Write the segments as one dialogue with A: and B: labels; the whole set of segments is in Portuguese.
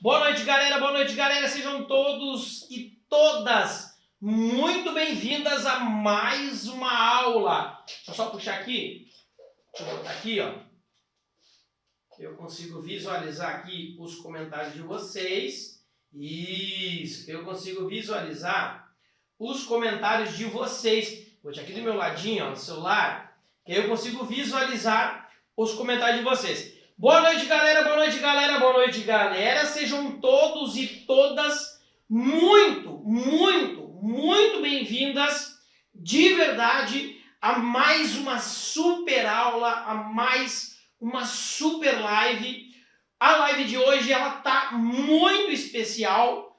A: Boa noite, galera. Sejam todos e todas muito bem-vindas a mais uma aula. Deixa eu só puxar aqui. Deixa eu botar aqui, ó. Eu consigo visualizar aqui os comentários de vocês. Isso, eu consigo visualizar os comentários de vocês. Vou tirar aqui do meu ladinho, ó, no celular, que eu consigo visualizar os comentários de vocês. Boa noite, galera, boa noite, galera, boa noite, galera. Sejam todos e todas muito bem-vindas, de verdade, a mais uma super aula, a mais uma super live. A live de hoje, ela tá muito especial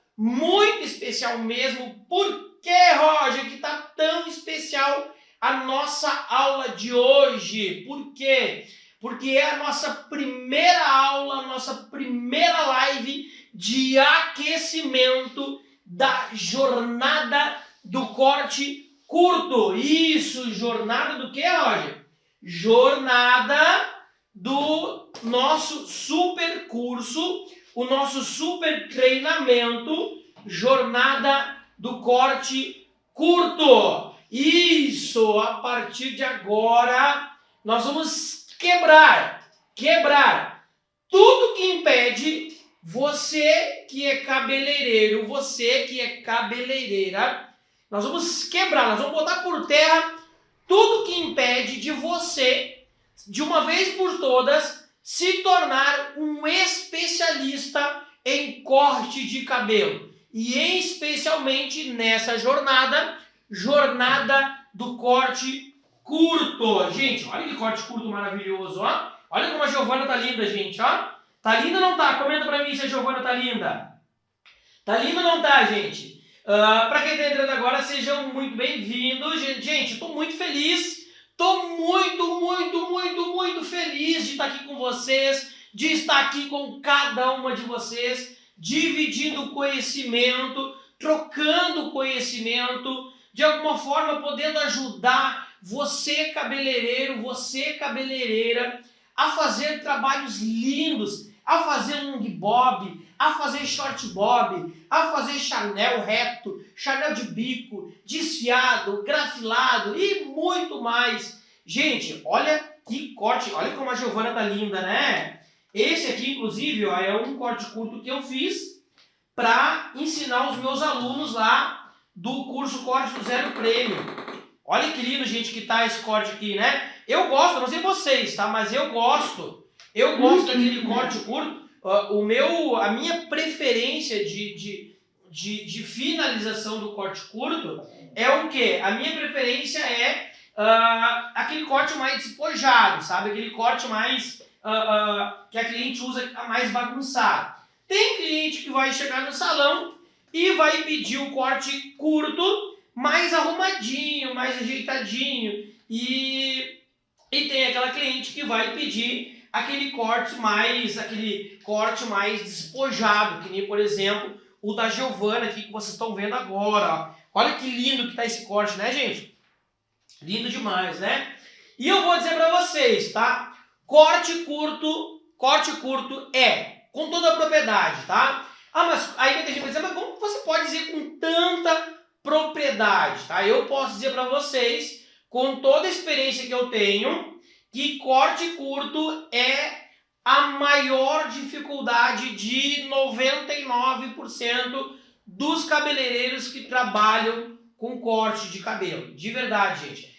A: mesmo. Por que, Roger, que tá tão especial a nossa aula de hoje? Por quê? Porque é a nossa primeira aula, a nossa primeira live de aquecimento da jornada do corte curto. Isso, jornada do que, Roger? Jornada do nosso super curso, o nosso super treinamento, jornada do corte curto. Isso, a partir de agora, nós vamos quebrar tudo que impede você que é cabeleireiro, você que é cabeleireira. Nós vamos quebrar, nós vamos botar por terra tudo que impede de você, de uma vez por todas, se tornar um especialista em corte de cabelo. E especialmente nessa jornada do corte curto. Gente, olha que corte curto maravilhoso, ó. Olha como a Giovana tá linda, gente, ó. Tá linda ou não tá? Comenta pra mim se a Giovana tá linda. Tá linda ou não tá, gente? Pra quem tá entrando agora, sejam muito bem-vindos. Gente, tô muito feliz. Tô muito feliz de estar aqui com vocês, de estar aqui com cada uma de vocês, dividindo conhecimento, trocando conhecimento, de alguma forma podendo ajudar você cabeleireiro, você cabeleireira, a fazer trabalhos lindos, a fazer long bob, a fazer short bob, a fazer Chanel reto, Chanel de bico, desfiado, grafilado e muito mais. Gente, olha que corte, olha como a Giovana tá linda, né? Esse aqui, inclusive, ó, é um corte curto que eu fiz para ensinar os meus alunos lá do curso Corte do Zero Prêmio. Olha que lindo, gente, que tá esse corte aqui, né? Eu gosto, não sei vocês, tá? Mas eu gosto daquele corte curto. A minha preferência de finalização do corte curto é o quê? A minha preferência é aquele corte mais despojado, sabe? Aquele corte mais que a cliente usa mais bagunçado. Tem cliente que vai chegar no salão e vai pedir o corte curto, mais arrumadinho, mais ajeitadinho. E tem aquela cliente que vai pedir aquele corte mais despojado, que nem, por exemplo, o da Giovana aqui que vocês estão vendo agora. Ó. Olha que lindo que tá esse corte, né, gente? Lindo demais, né? E eu vou dizer para vocês, tá? Corte curto é com toda a propriedade, tá? Mas aí vai ter gente que dizer, mas como você pode dizer com tanta propriedade, tá? Eu posso dizer para vocês, com toda a experiência que eu tenho, que corte curto é a maior dificuldade de 99% dos cabeleireiros que trabalham com corte de cabelo. De verdade, gente.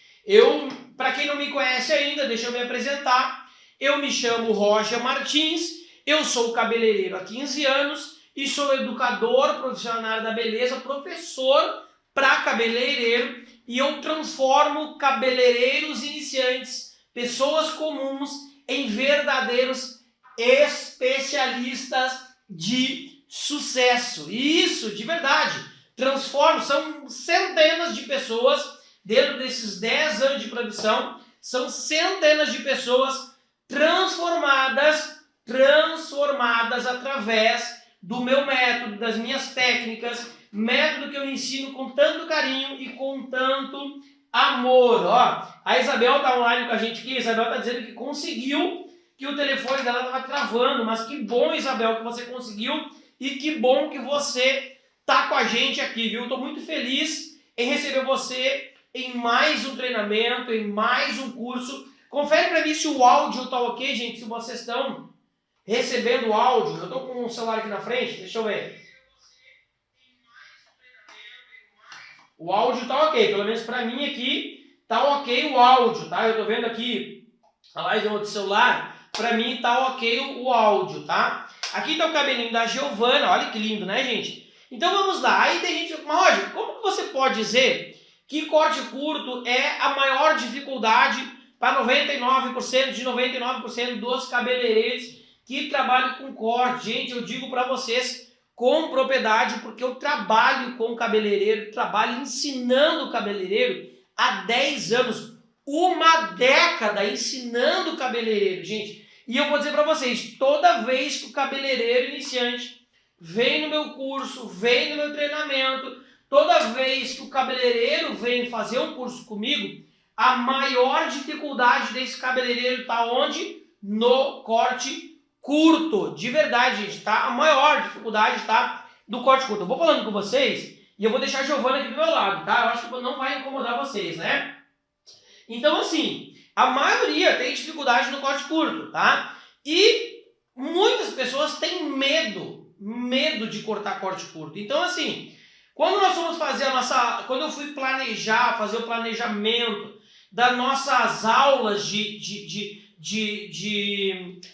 A: Para quem não me conhece ainda, deixa eu me apresentar. Eu me chamo Roger Martins, eu sou cabeleireiro há 15 anos e sou educador profissional da beleza, professor para cabeleireiro, e eu transformo cabeleireiros iniciantes, pessoas comuns, em verdadeiros especialistas de sucesso. Isso, de verdade, transformo, são centenas de pessoas, dentro desses 10 anos de profissão, são centenas de pessoas transformadas através do meu método, das minhas técnicas, método que eu ensino com tanto carinho e com tanto amor. Ó, a Isabel tá online com a gente aqui. A Isabel tá dizendo que conseguiu, que o telefone dela tava travando, mas que bom, Isabel, que você conseguiu e que bom que você tá com a gente aqui, viu? Estou muito feliz em receber você em mais um treinamento, em mais um curso. Confere para mim se o áudio tá ok, gente, se vocês estão recebendo o áudio. Eu estou com o celular aqui na frente, deixa eu ver. O áudio tá ok, pelo menos para mim aqui tá ok o áudio, tá? Eu tô vendo aqui a live no celular, para mim tá ok o áudio, tá? Aqui tá o cabelinho da Giovana, olha que lindo, né, gente? Então vamos lá, aí tem gente, mas Roger, como que você pode dizer que corte curto é a maior dificuldade para 99% dos cabeleireiros que trabalham com corte? Gente, eu digo para vocês com propriedade, porque eu trabalho com cabeleireiro, trabalho ensinando o cabeleireiro há 10 anos, uma década ensinando o cabeleireiro, gente. E eu vou dizer para vocês, toda vez que o cabeleireiro iniciante vem no meu curso, vem no meu treinamento, toda vez que o cabeleireiro vem fazer um curso comigo, a maior dificuldade desse cabeleireiro está onde? No corte curto. De verdade, gente, tá? A maior dificuldade está do corte curto. Eu vou falando com vocês e eu vou deixar a Giovana aqui do meu lado, tá? Eu acho que não vai incomodar vocês, né? Então, assim, a maioria tem dificuldade no corte curto, tá? E muitas pessoas têm medo de cortar corte curto. Então, assim, quando nós fomos fazer quando eu fui fazer o planejamento das nossas aulas de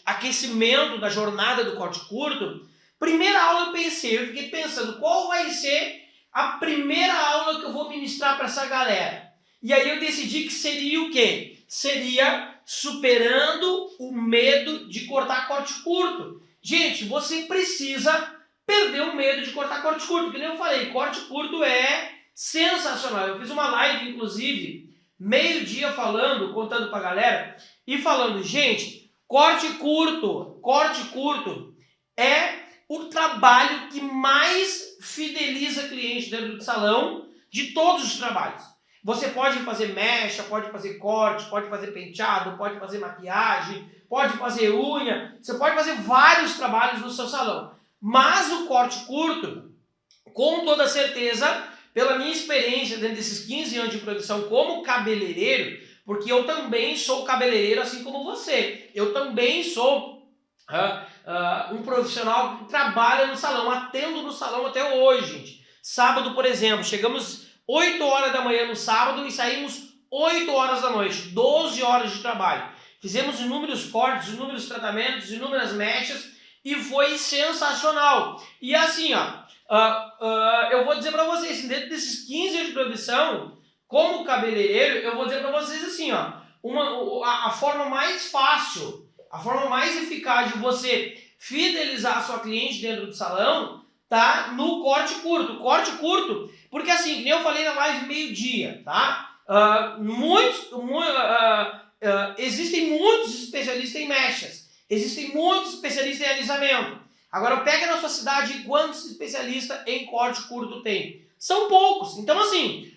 A: aquecimento da jornada do corte curto, primeira aula eu fiquei pensando, qual vai ser a primeira aula que eu vou ministrar para essa galera? E aí eu decidi que seria o quê? Seria superando o medo de cortar corte curto. Gente, você precisa perder o medo de cortar corte curto, que nem eu falei, corte curto é sensacional. Eu fiz uma live, inclusive, meio-dia contando pra galera, e falando, gente, corte curto é o trabalho que mais fideliza cliente dentro do salão de todos os trabalhos. Você pode fazer mecha, pode fazer corte, pode fazer penteado, pode fazer maquiagem, pode fazer unha, você pode fazer vários trabalhos no seu salão. Mas o corte curto, com toda certeza, pela minha experiência dentro desses 15 anos de profissão como cabeleireiro, porque eu também sou cabeleireiro assim como você. Eu também sou um profissional que trabalha no salão, atendo no salão até hoje, gente. Sábado, por exemplo, chegamos 8 horas da manhã no sábado e saímos 8 horas da noite, 12 horas de trabalho. Fizemos inúmeros cortes, inúmeros tratamentos, inúmeras mechas e foi sensacional. E assim, eu vou dizer para vocês, dentro desses 15 anos de profissão, como cabeleireiro, eu vou dizer para vocês assim, a forma mais fácil, a forma mais eficaz de você fidelizar a sua cliente dentro do salão tá no corte curto. Corte curto, porque assim, que nem eu falei na live meio-dia, tá? Existem muitos especialistas em mechas, existem muitos especialistas em alisamento. Agora pega na sua cidade quantos especialistas em corte curto tem. São poucos. Então assim,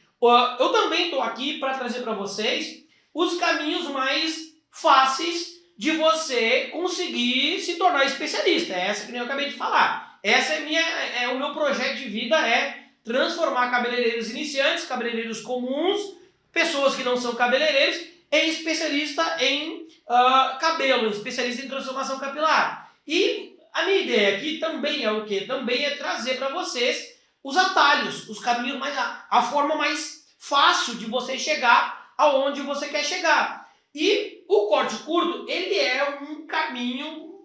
A: eu também estou aqui para trazer para vocês os caminhos mais fáceis de você conseguir se tornar especialista. Essa que nem eu acabei de falar. Essa é o meu projeto de vida, é transformar cabeleireiros iniciantes, cabeleireiros comuns, pessoas que não são cabeleireiros, em especialista em cabelo, especialista em transformação capilar. E a minha ideia aqui também é o quê? Também é trazer para vocês os atalhos, os caminhos, a forma mais fácil de você chegar aonde você quer chegar. E o corte curto, ele é um caminho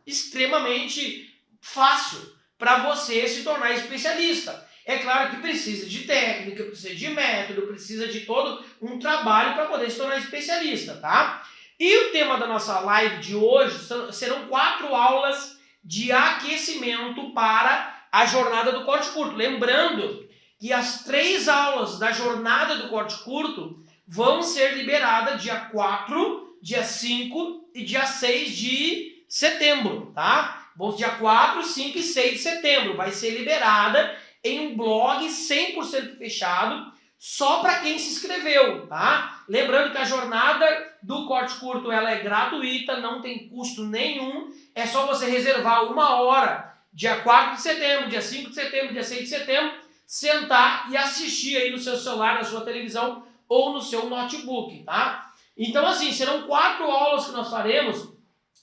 A: extremamente fácil para você se tornar especialista. É claro que precisa de técnica, precisa de método, precisa de todo um trabalho para poder se tornar especialista, tá? E o tema da nossa live de hoje serão 4 aulas de aquecimento para a jornada do corte curto. Lembrando que as 3 aulas da jornada do corte curto vão ser liberadas dia 4, dia 5 e dia 6 de setembro, tá? Vão dia 4, 5 e 6 de setembro. Vai ser liberada em um blog 100% fechado, só para quem se inscreveu, tá? Lembrando que a jornada do corte curto ela é gratuita, não tem custo nenhum, é só você reservar 1 hora dia 4 de setembro, dia 5 de setembro, dia 6 de setembro, sentar e assistir aí no seu celular, na sua televisão ou no seu notebook, tá? Então, assim, serão 4 aulas que nós faremos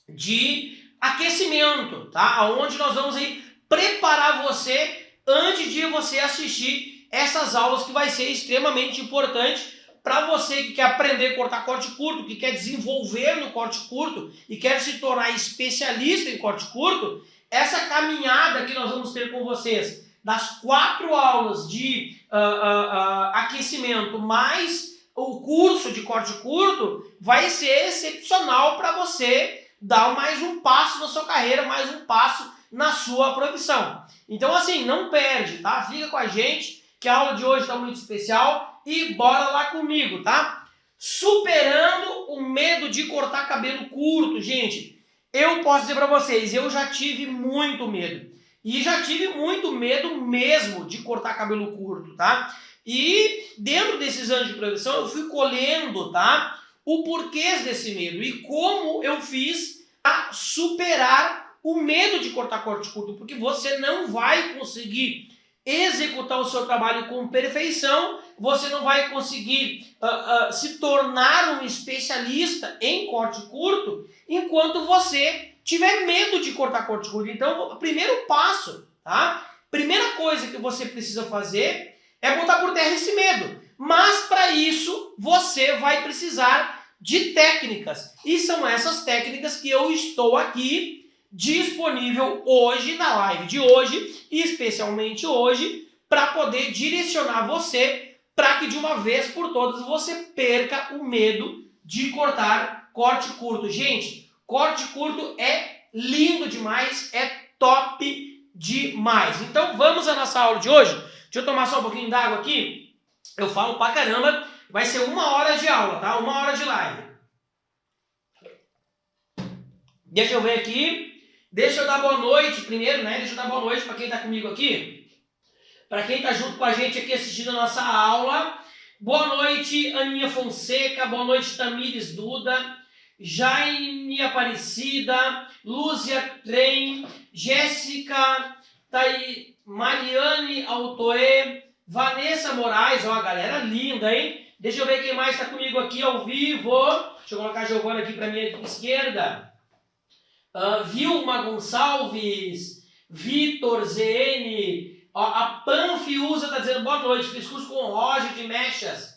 A: de aquecimento, tá? Onde nós vamos aí preparar você antes de você assistir essas aulas, que vai ser extremamente importante para você que quer aprender a cortar corte curto, que quer desenvolver no corte curto e quer se tornar especialista em corte curto. Essa caminhada que nós vamos ter com vocês, das 4 aulas de aquecimento mais o curso de corte curto, vai ser excepcional para você dar mais um passo na sua carreira, mais um passo na sua profissão. Então, assim, não perde, tá? Fica com a gente, que a aula de hoje está muito especial, e bora lá comigo, tá? Superando o medo de cortar cabelo curto, gente. Eu posso dizer para vocês, eu já tive muito medo. E já tive muito medo mesmo de cortar cabelo curto, tá? E dentro desses anos de profissão eu fui colhendo, tá? O porquê desse medo e como eu fiz a superar o medo de cortar corte curto, porque você não vai conseguir executar o seu trabalho com perfeição, você não vai conseguir se tornar um especialista em corte curto enquanto você tiver medo de cortar corte curto. Então, o primeiro passo, tá? Primeira coisa que você precisa fazer é botar por terra esse medo. Mas para isso, você vai precisar de técnicas. E são essas técnicas que eu estou aqui disponível hoje, na live de hoje, e especialmente hoje, para poder direcionar você para que de uma vez por todas você perca o medo de cortar corte curto. Gente, corte curto é lindo demais, é top demais. Então vamos à nossa aula de hoje. Deixa eu tomar só um pouquinho d'água aqui. Eu falo pra caramba. Vai ser 1 hora de aula, tá? 1 hora de live. Deixa eu ver aqui. Deixa eu dar boa noite primeiro, né? Deixa eu dar boa noite para quem está comigo aqui. Para quem está junto com a gente aqui assistindo a nossa aula. Boa noite, Aninha Fonseca. Boa noite, Tamires Duda. Jaime Aparecida. Lúcia Trem. Jéssica. Mariane Altoê. Vanessa Moraes. Ó, galera linda, hein? Deixa eu ver quem mais está comigo aqui ao vivo. Deixa eu colocar a Giovana aqui para minha esquerda. Vilma Gonçalves, Vitor ZN, a Panfiusa está dizendo boa noite, fiz curso com o Roger de Mechas.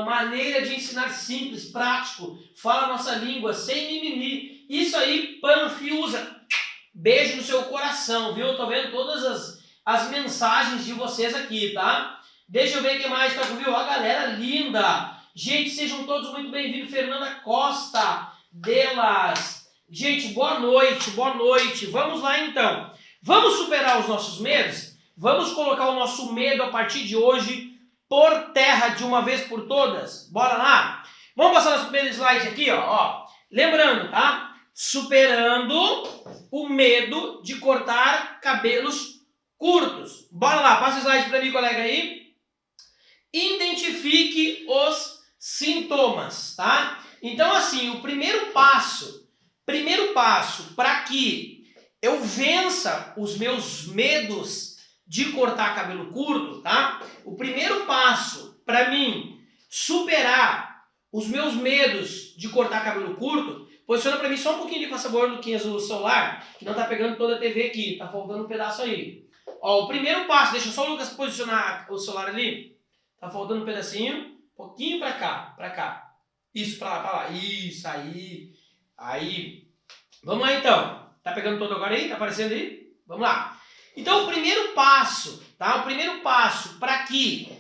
A: Maneira de ensinar simples, prático, fala a nossa língua, sem mimimi. Isso aí, Panfiusa, beijo no seu coração, viu? Eu tô vendo todas as mensagens de vocês aqui, tá? Deixa eu ver quem mais tá comigo, a galera linda. Gente, sejam todos muito bem-vindos. Fernanda Costa Delas. Gente, boa noite, boa noite. Vamos lá então. Vamos superar os nossos medos? Vamos colocar o nosso medo a partir de hoje por terra de uma vez por todas? Bora lá? Vamos passar nosso primeiro slide aqui, ó. Lembrando, tá? Superando o medo de cortar cabelos curtos. Bora lá, passa o slide para mim, colega aí. Identifique os sintomas, tá? Então, assim, o primeiro passo para que eu vença os meus medos de cortar cabelo curto, tá? O primeiro passo para mim superar os meus medos de cortar cabelo curto, posiciona para mim só um pouquinho de por favor, Luquinhas, no celular, que não tá pegando toda a TV aqui, tá faltando um pedaço aí. Ó, o primeiro passo, deixa só o Lucas posicionar o celular ali, tá faltando um pedacinho, um pouquinho para cá. Isso, pra lá, isso, aí. Vamos lá então. Tá pegando todo agora aí? Tá aparecendo aí? Vamos lá. Então o primeiro passo, tá? O primeiro passo para que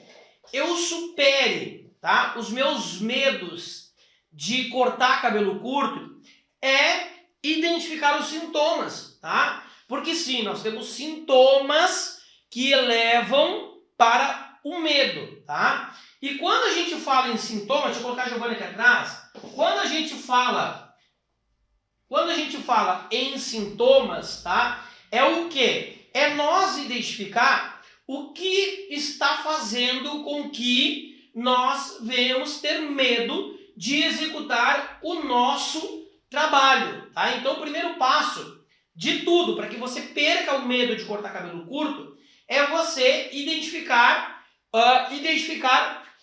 A: eu supere, tá? Os meus medos de cortar cabelo curto é identificar os sintomas, tá? Porque sim, nós temos sintomas que levam para o medo, tá? E quando a gente fala em sintomas, deixa eu colocar a Giovana aqui atrás, quando a gente fala em sintomas, tá? É o quê? É nós identificar o que está fazendo com que nós venhamos ter medo de executar o nosso trabalho, tá? Então, o primeiro passo de tudo, para que você perca o medo de cortar cabelo curto, é você identificar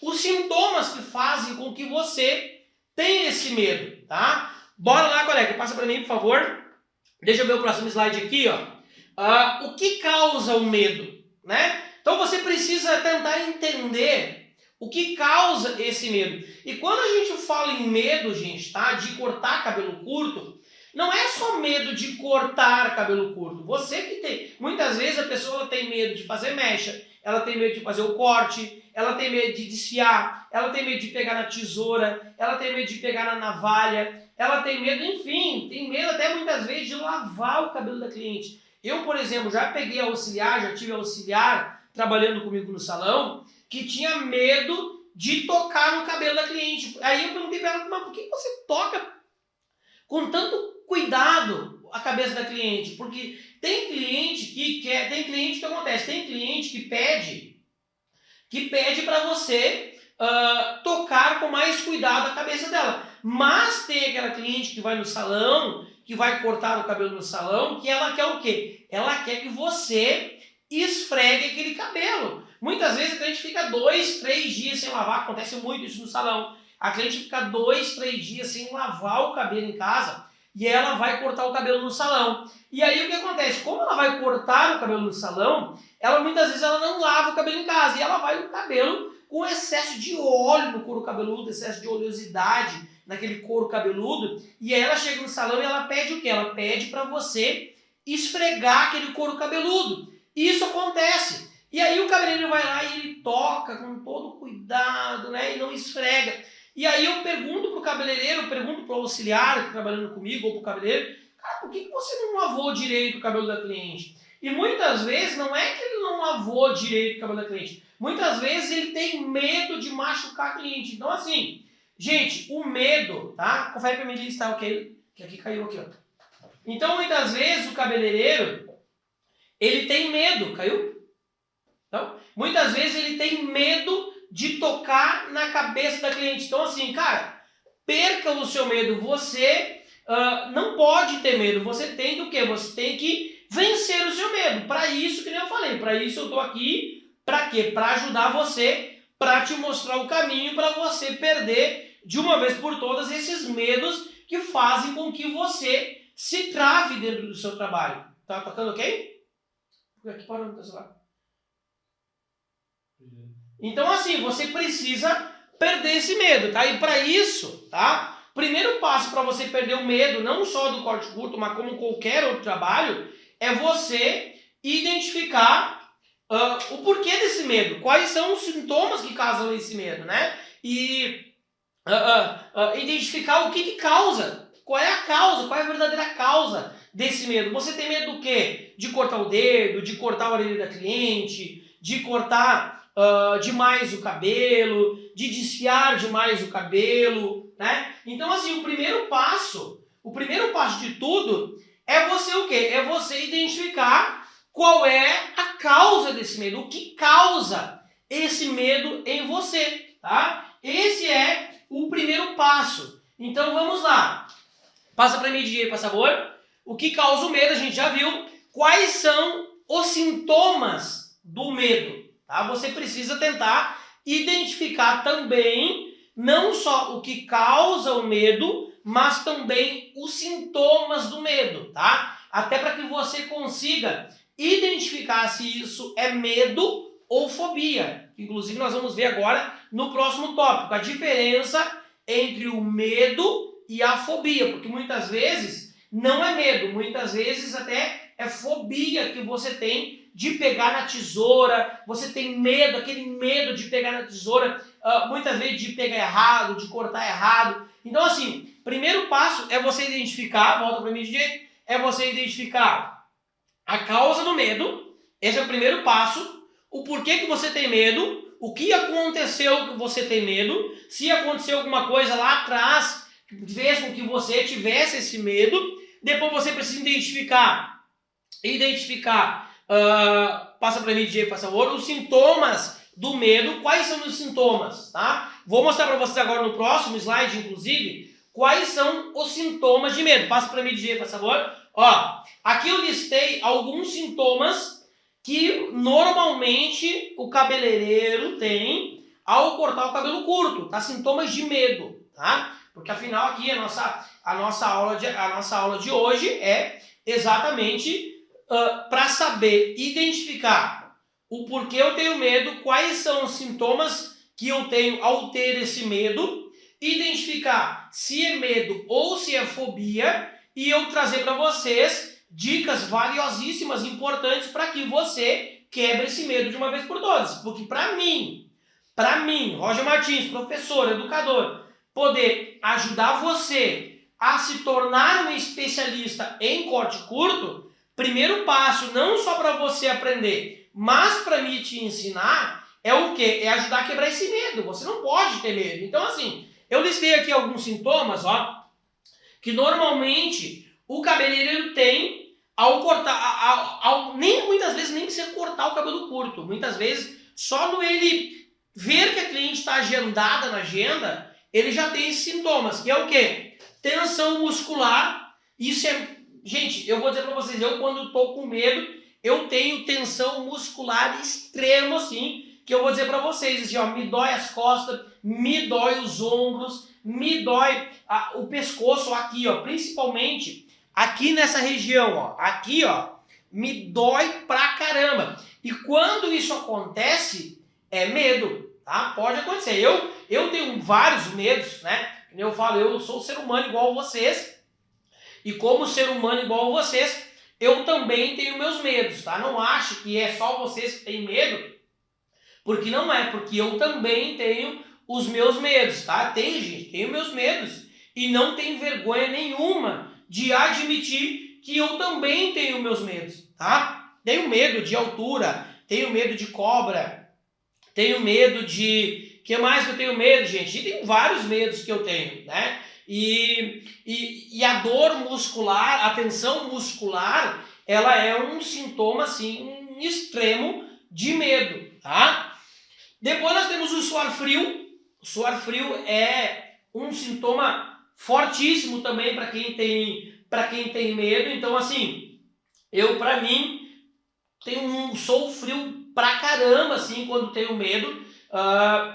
A: os sintomas que fazem com que você tenha esse medo, tá? Bora lá, colega, passa para mim, por favor. Deixa eu ver o próximo slide aqui, ó. O que causa o medo, né? Então você precisa tentar entender o que causa esse medo. E quando a gente fala em medo, gente, tá? De cortar cabelo curto, não é só medo de cortar cabelo curto. Você que tem... Muitas vezes a pessoa tem medo de fazer mecha, ela tem medo de fazer o corte, ela tem medo de desfiar, ela tem medo de pegar na tesoura, ela tem medo de pegar na navalha, ela tem medo, enfim, tem medo até muitas vezes de lavar o cabelo da cliente. Eu, por exemplo, já peguei auxiliar, já tive auxiliar trabalhando comigo no salão, que tinha medo de tocar no cabelo da cliente. Aí eu perguntei para ela, mas por que você toca com tanto cuidado a cabeça da cliente? Porque tem cliente que quer, tem cliente que acontece, tem cliente que pede para você tocar com mais cuidado a cabeça dela. Mas tem aquela cliente que vai no salão, que vai cortar o cabelo no salão, que ela quer o quê? Ela quer que você esfregue aquele cabelo. Muitas vezes a cliente fica 2, 3 dias sem lavar, acontece muito isso no salão. A cliente fica 2, 3 dias sem lavar o cabelo em casa e ela vai cortar o cabelo no salão. E aí o que acontece? Como ela vai cortar o cabelo no salão, ela muitas vezes ela não lava o cabelo em casa e ela vai com o cabelo com excesso de óleo no couro cabeludo, excesso de oleosidade naquele couro cabeludo, e aí ela chega no salão e ela pede o quê? Ela pede para você esfregar aquele couro cabeludo. Isso acontece. E aí o cabeleireiro vai lá e ele toca com todo cuidado, né? E não esfrega. E aí eu pergunto pro cabeleireiro, pergunto pro auxiliar que está trabalhando comigo ou pro cabeleireiro, cara, por que você não lavou direito o cabelo da cliente? E muitas vezes não é que ele não lavou direito o cabelo da cliente. Muitas vezes ele tem medo de machucar a cliente. Então assim, gente, o medo, tá? Confere pra mim se tá ok, que aqui caiu aqui, ó. Então muitas vezes o cabeleireiro, ele tem medo, caiu? Então, muitas vezes ele tem medo de tocar na cabeça da cliente. Então assim, cara, perca o seu medo. Você não pode ter medo. Você tem do quê? Você tem que vencer o seu medo. Para isso, que nem eu falei, para isso eu tô aqui. Para quê? Para ajudar você, para te mostrar o caminho para você perder de uma vez por todas esses medos que fazem com que você se trave dentro do seu trabalho. Tá tocando ok? Aqui parou no celular. Então assim, você precisa perder esse medo, tá? E para isso, tá? Primeiro passo para você perder o medo, não só do corte curto, mas como qualquer outro trabalho, é você identificar o porquê desse medo, quais são os sintomas que causam esse medo, né? E identificar o que causa, qual é a causa, qual é a verdadeira causa desse medo. Você tem medo do quê? De cortar o dedo, de cortar a orelha da cliente, de cortar demais o cabelo, de desfiar demais o cabelo, né? Então assim, o primeiro passo de tudo é você o quê? É você identificar qual é a causa desse medo, o que causa esse medo em você, tá? Esse é o primeiro passo. Então vamos lá. Passa para mim, DJ, por favor. O que causa o medo, a gente já viu. Quais são os sintomas do medo? Tá? Você precisa tentar identificar também não só o que causa o medo, mas também os sintomas do medo, tá? Até para que você consiga identificar se isso é medo ou fobia. Inclusive nós vamos ver agora no próximo tópico a diferença entre o medo e a fobia, porque muitas vezes não é medo, muitas vezes até é fobia que você tem de pegar na tesoura, você tem medo, aquele medo de pegar na tesoura, muitas vezes de pegar errado, de cortar errado. Então assim, primeiro passo é você identificar, volta para mim, DJ, é você identificar a causa do medo, esse é o primeiro passo, o porquê que você tem medo, o que aconteceu que você tem medo, se aconteceu alguma coisa lá atrás que fez com que você tivesse esse medo, depois você precisa identificar, passa para mim, DJ, por favor, os sintomas do medo. Quais são os sintomas, tá? Vou mostrar para vocês agora no próximo slide, inclusive, quais são os sintomas de medo. Passa para mim, DJ, por favor. Ó, aqui eu listei alguns sintomas que normalmente o cabeleireiro tem ao cortar o cabelo curto, tá? Sintomas de medo, tá? Porque afinal aqui a nossa aula de hoje é exatamente para saber identificar o porquê eu tenho medo, quais são os sintomas que eu tenho ao ter esse medo, identificar se é medo ou se é fobia e eu trazer para vocês dicas valiosíssimas, importantes para que você quebre esse medo de uma vez por todas. Porque para mim, Roger Martins, professor, educador, poder ajudar você a se tornar um especialista em corte curto, primeiro passo, não só para você aprender, mas para mim te ensinar, é o quê? É ajudar a quebrar esse medo. Você não pode ter medo. Então, assim, eu listei aqui alguns sintomas, ó, que normalmente o cabeleireiro tem ao cortar, muitas vezes nem precisa cortar o cabelo curto. Muitas vezes, só no ele ver que a cliente está agendada na agenda, ele já tem esses sintomas, que é o quê? Tensão muscular. Isso é... Gente, eu vou dizer para vocês, eu quando estou com medo, eu tenho tensão muscular extrema, assim, que eu vou dizer para vocês, assim, ó, me dói as costas, me dói os ombros, me dói o pescoço aqui, ó, principalmente aqui nessa região, ó, aqui, ó, me dói pra caramba. E quando isso acontece, é medo, tá? Pode acontecer. Eu tenho vários medos, né? Eu falo, eu sou ser humano igual a vocês, e como ser humano igual a vocês, eu também tenho meus medos, tá? Não acho que é só vocês que têm medo, porque não é, porque eu também tenho os meus medos, tá? Tenho meus medos e não tenho vergonha nenhuma de admitir que eu também tenho meus medos, tá? Tenho medo de altura, tenho medo de cobra, tenho medo de... O que mais que eu tenho medo, gente? E tem vários medos que eu tenho, né? E a dor muscular, a tensão muscular, ela é um sintoma, assim, extremo de medo, tá? Depois nós temos o suor frio. O suor frio é um sintoma fortíssimo também para quem tem medo. Então, assim, para mim, sou frio pra caramba, assim, quando tenho medo.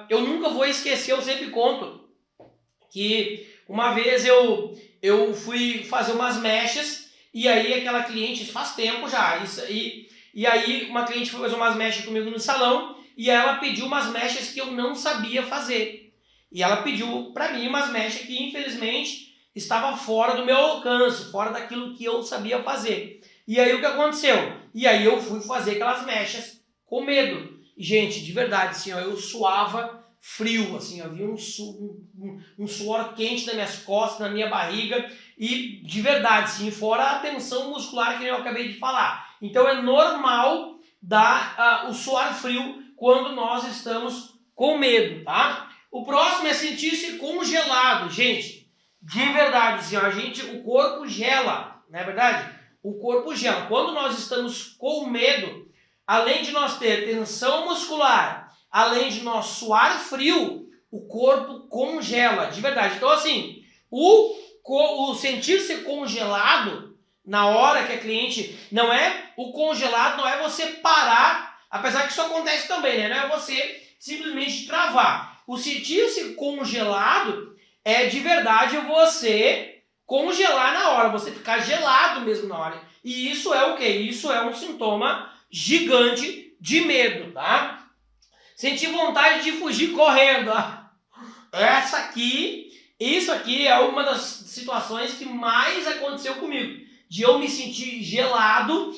A: Eu nunca vou esquecer, eu sempre conto que uma vez eu fui fazer umas mechas e aí aquela cliente, isso faz tempo já, e aí uma cliente foi fazer umas mechas comigo no salão e ela pediu umas mechas que eu não sabia fazer. E ela pediu para mim umas mechas que infelizmente estava fora do meu alcance, fora daquilo que eu sabia fazer. E aí o que aconteceu? E aí eu fui fazer aquelas mechas com medo. E, gente, de verdade, assim, ó, eu suava frio, assim, havia um suor quente nas minhas costas, na minha barriga, e de verdade, assim, fora a tensão muscular que eu acabei de falar. Então é normal dar o suor frio quando nós estamos com medo, tá? O próximo é sentir-se congelado, gente. De verdade, assim, ó, o corpo gela, não é verdade? O corpo gela. Quando nós estamos com medo, além de nós ter tensão muscular, além de nós suar frio, o corpo congela, de verdade. Então, assim, o sentir-se congelado na hora que a cliente... O congelado não é você parar, apesar que isso acontece também, né? Não é você simplesmente travar. O sentir-se congelado é, de verdade, você congelar na hora, você ficar gelado mesmo na hora. E isso é o quê? Isso é um sintoma gigante de medo, tá? Sentir vontade de fugir correndo. Isso aqui é uma das situações que mais aconteceu comigo. De eu me sentir gelado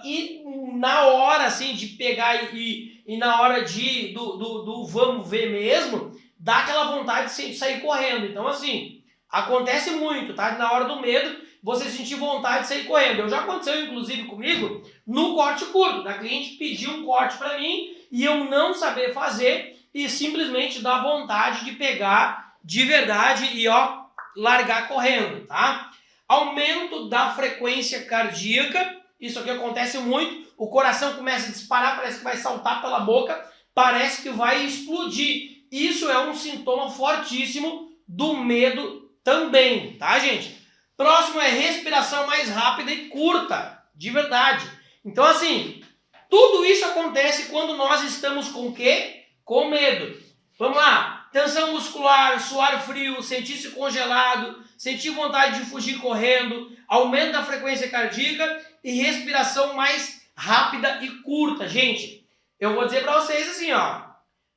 A: e na hora assim de pegar e na hora do vamos ver mesmo, dá aquela vontade de sair correndo. Então assim, acontece muito, tá? Na hora do medo, você sentir vontade de sair correndo. Já aconteceu inclusive comigo no corte curto. A cliente pediu um corte para mim e eu não saber fazer e simplesmente dar vontade de pegar de verdade e ó, largar correndo, tá? Aumento da frequência cardíaca, isso aqui acontece muito, o coração começa a disparar, parece que vai saltar pela boca, parece que vai explodir. Isso é um sintoma fortíssimo do medo também, tá, gente? Próximo é respiração mais rápida e curta, de verdade. Então, assim, tudo isso acontece quando nós estamos com o quê? Com medo. Vamos lá. Tensão muscular, suar frio, sentir-se congelado, sentir vontade de fugir correndo, aumento da frequência cardíaca e respiração mais rápida e curta. Gente, eu vou dizer para vocês assim, ó,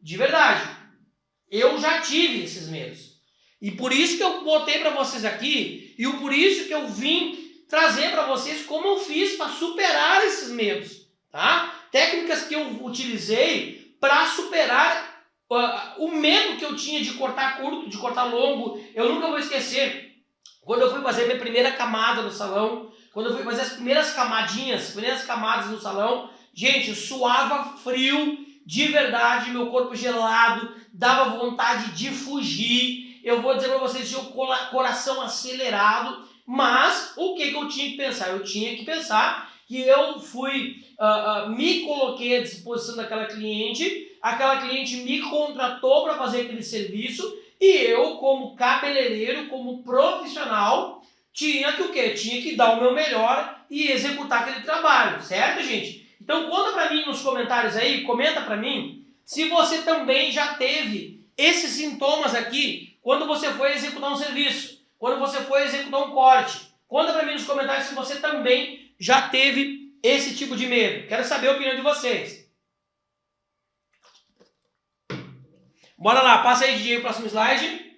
A: de verdade, eu já tive esses medos. E por isso que eu botei para vocês aqui, e por isso que eu vim trazer para vocês como eu fiz para superar esses medos, tá? Técnicas que eu utilizei para superar o medo que eu tinha de cortar curto, de cortar longo. Eu nunca vou esquecer, quando eu fui fazer minha primeira camada no salão, quando eu fui fazer as primeiras camadas no salão, gente, eu suava frio, de verdade, meu corpo gelado, dava vontade de fugir. Eu vou dizer para vocês, tinha o coração acelerado, mas o que eu tinha que pensar? Eu tinha que pensar que eu me coloquei à disposição daquela cliente, aquela cliente me contratou para fazer aquele serviço e eu, como cabeleireiro, como profissional, tinha que o quê? Tinha que dar o meu melhor e executar aquele trabalho, certo, gente? Então conta para mim nos comentários aí, comenta para mim, se você também já teve esses sintomas aqui quando você foi executar um serviço, quando você foi executar um corte. Conta para mim nos comentários se você também já teve esse tipo de medo. Quero saber a opinião de vocês. Bora lá, passa aí, DJ, o próximo slide.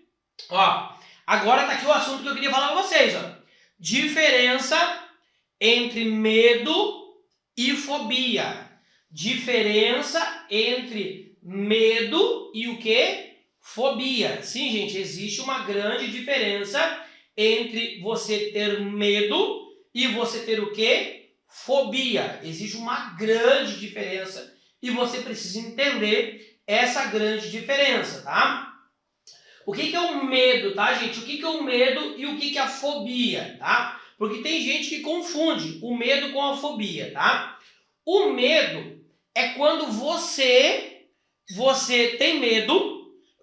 A: Ó, agora tá aqui o assunto que eu queria falar para vocês. Ó. Diferença entre medo e fobia. Diferença entre medo e o quê? Fobia. Sim, gente, existe uma grande diferença entre você ter medo e você ter o quê? Fobia. Existe uma grande diferença e você precisa entender essa grande diferença, tá? O que é o medo, tá, gente? O que é o medo e o que é a fobia, tá? Porque tem gente que confunde o medo com a fobia, tá? O medo é quando você tem medo.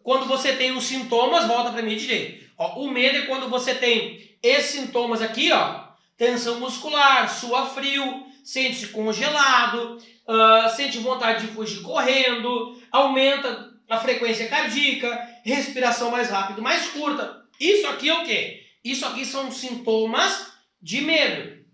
A: Quando você tem os sintomas, volta para mim, DJ. Ó, o medo é quando você tem esses sintomas aqui, ó, tensão muscular, sua frio, sente-se congelado, sente vontade de fugir correndo, aumenta a frequência cardíaca, respiração mais rápida, mais curta. Isso aqui é o quê? Isso aqui são sintomas de medo.